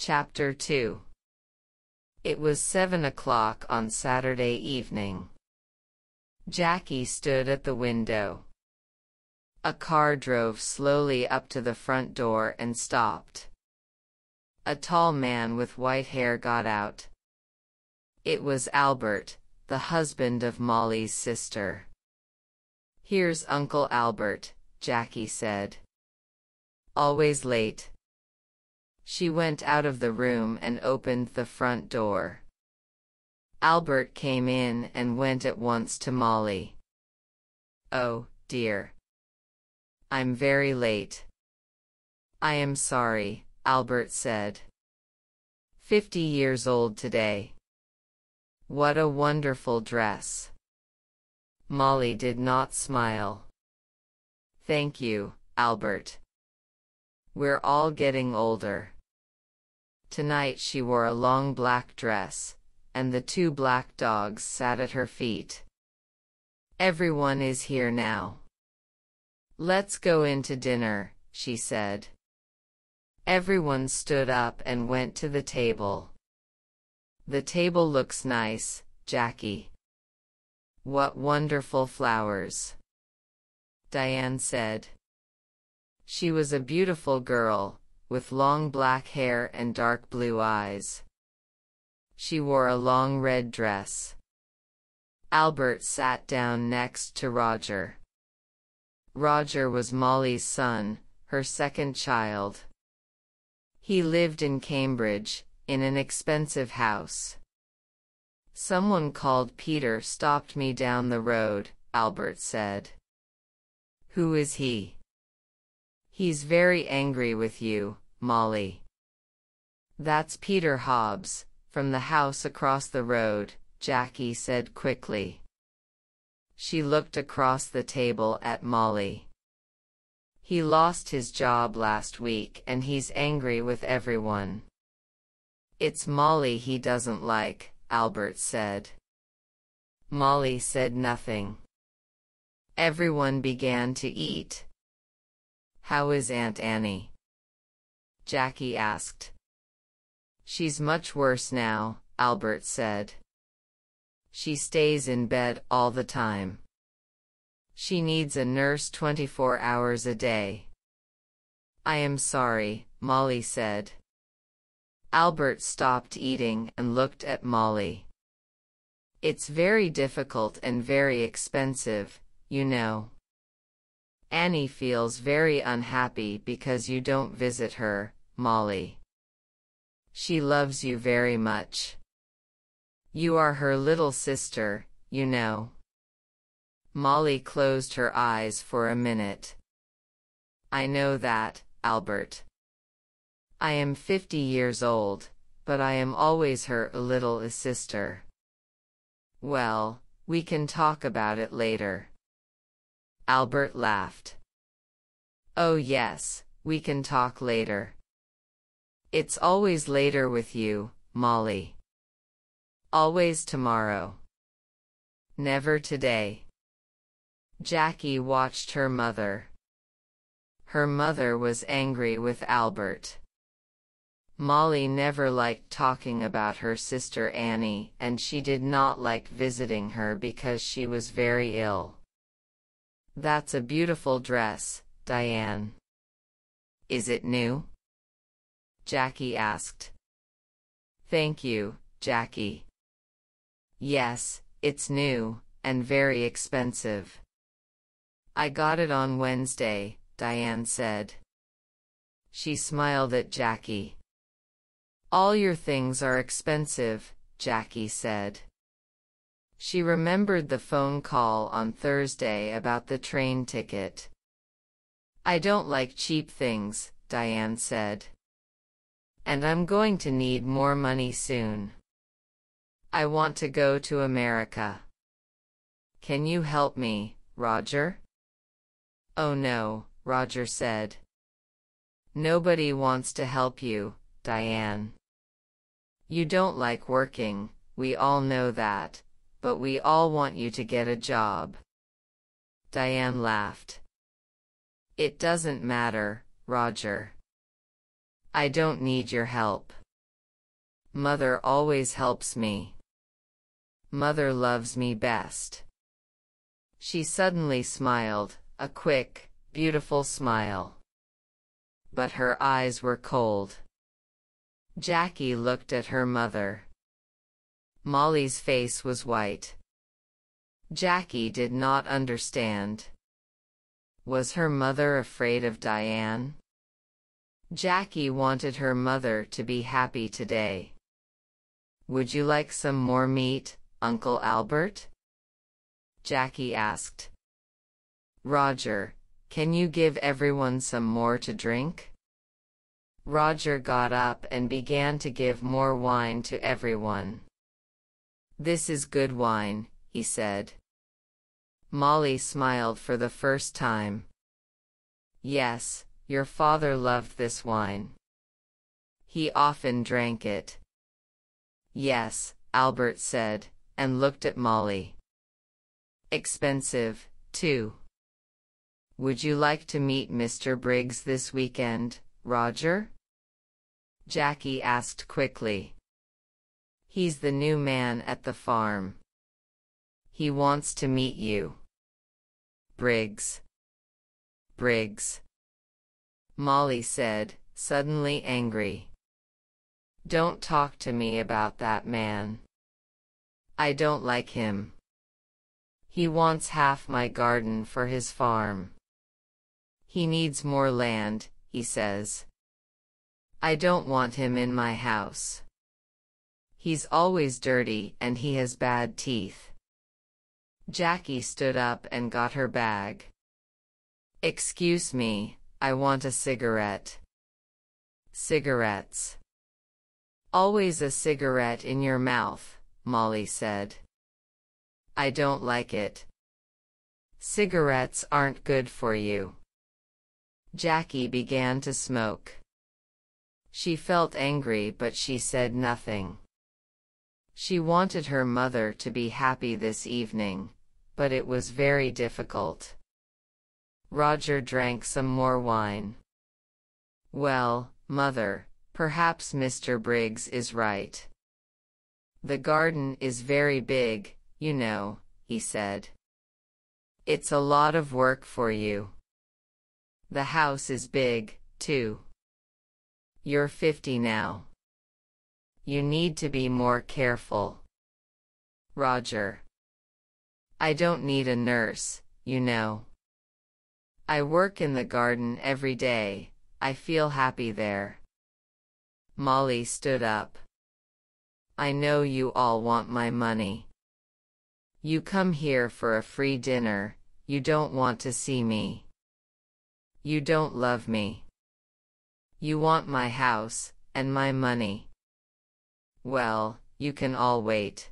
Chapter 2. It was 7 o'clock on Saturday evening. Jackie stood at the window. A car drove slowly up to the front door and stopped. A tall man with white hair got out. It was Albert, the husband of Molly's sister. "Here's Uncle Albert," Jackie said. "Always late." She went out of the room and opened the front door. Albert came in and went at once to Molly. "Oh, dear. I'm very late." "I am sorry," Albert said. 50 years old today. What a wonderful dress." Molly did not smile. "Thank you, Albert. We're all getting older." Tonight she wore a long black dress, and the 2 black dogs sat at her feet. "Everyone is here now. Let's go in to dinner," she said. Everyone stood up and went to the table. "The table looks nice, Jackie. What wonderful flowers," Diane said. She was a beautiful girl, with long black hair and dark blue eyes. She wore a long red dress. Albert sat down next to Roger. Roger was Molly's son, her second child. He lived in Cambridge, in an expensive house. "Someone called Peter stopped me down the road," Albert said. "Who is he?" "He's very angry with you, Molly." "That's Peter Hobbs, from the house across the road," Jackie said quickly. She looked across the table at Molly. "He lost his job last week and he's angry with everyone." "It's Molly he doesn't like," Albert said. Molly said nothing. Everyone began to eat. "How is Aunt Annie?" Jackie asked. "She's much worse now," Albert said. "She stays in bed all the time. She needs a nurse 24 hours a day." "I am sorry," Molly said. Albert stopped eating and looked at Molly. "It's very difficult and very expensive, you know. Annie feels very unhappy because you don't visit her, Molly. She loves you very much. You are her little sister, you know." Molly closed her eyes for a minute. "I know that, Albert. I am 50 years old, but I am always her little sister." "Well, we can talk about it later." Albert laughed. "Oh yes, we can talk later. It's always later with you, Molly. Always tomorrow. Never today." Jackie watched her mother. Her mother was angry with Albert. Molly never liked talking about her sister Annie, and she did not like visiting her because she was very ill. "That's a beautiful dress, Diane. Is it new?" Jackie asked. "Thank you, Jackie. Yes, it's new, and very expensive. I got it on Wednesday," Diane said. She smiled at Jackie. "All your things are expensive," Jackie said. She remembered the phone call on Thursday about the train ticket. "I don't like cheap things," Diane said. "And I'm going to need more money soon. I want to go to America. Can you help me, Roger?" "Oh no," Roger said. "Nobody wants to help you, Diane. You don't like working, we all know that, but we all want you to get a job." Diane laughed. "It doesn't matter, Roger. I don't need your help." Mother always helps me. Mother loves me best. She suddenly smiled, a quick, beautiful smile. But her eyes were cold. Jackie looked at her mother. Molly's face was white. Jackie did not understand. Was her mother afraid of Diane? Jackie wanted her mother to be happy today. Would you like some more meat, Uncle Albert? Jackie asked. Roger, can you give everyone some more to drink? Roger got up and began to give more wine to everyone. This is good wine, he said. Molly smiled for the first time. Yes, your father loved this wine. He often drank it. Yes, Albert said, and looked at Molly. Expensive, too. Would you like to meet Mr. Briggs this weekend, Roger? Jackie asked quickly. He's the new man at the farm. He wants to meet you. Briggs. Briggs. Molly said, suddenly angry. Don't talk to me about that man. I don't like him. He wants half my garden for his farm. He needs more land, he says. I don't want him in my house. He's always dirty and he has bad teeth. Jackie stood up and got her bag. Excuse me, I want a cigarette. Cigarettes. Always a cigarette in your mouth, Molly said. I don't like it. Cigarettes aren't good for you. Jackie began to smoke. She felt angry, but she said nothing. She wanted her mother to be happy this evening, but it was very difficult. Roger drank some more wine. Well, Mother, perhaps Mr. Briggs is right. The garden is very big, you know, he said. It's a lot of work for you. The house is big, too. You're 50 now. You need to be more careful. Roger. I don't need a nurse, you know. I work in the garden every day, I feel happy there. Molly stood up. I know you all want my money. You come here for a free dinner, you don't want to see me. You don't love me. You want my house, and my money. Well, you can all wait.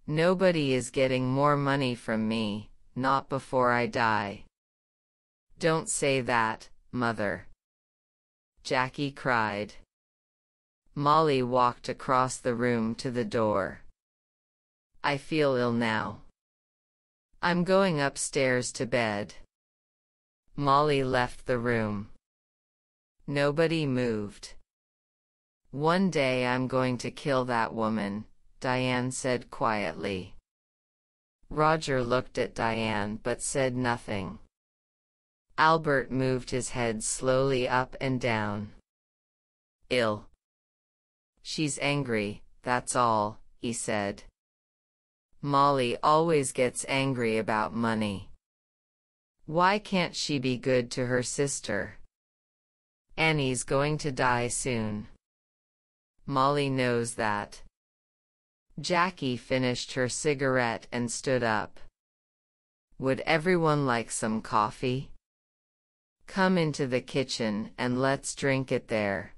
Nobody is getting more money from me, not before I die. Don't say that, Mother. Jackie cried. Molly walked across the room to the door. I feel ill now. I'm going upstairs to bed. Molly left the room. Nobody moved. One day I'm going to kill that woman, Diane said quietly. Roger looked at Diane but said nothing. Albert moved his head slowly up and down. Ill. She's angry, that's all, he said. Molly always gets angry about money. Why can't she be good to her sister? Annie's going to die soon. Molly knows that. Jackie finished her cigarette and stood up. Would everyone like some coffee? Come into the kitchen and let's drink it there.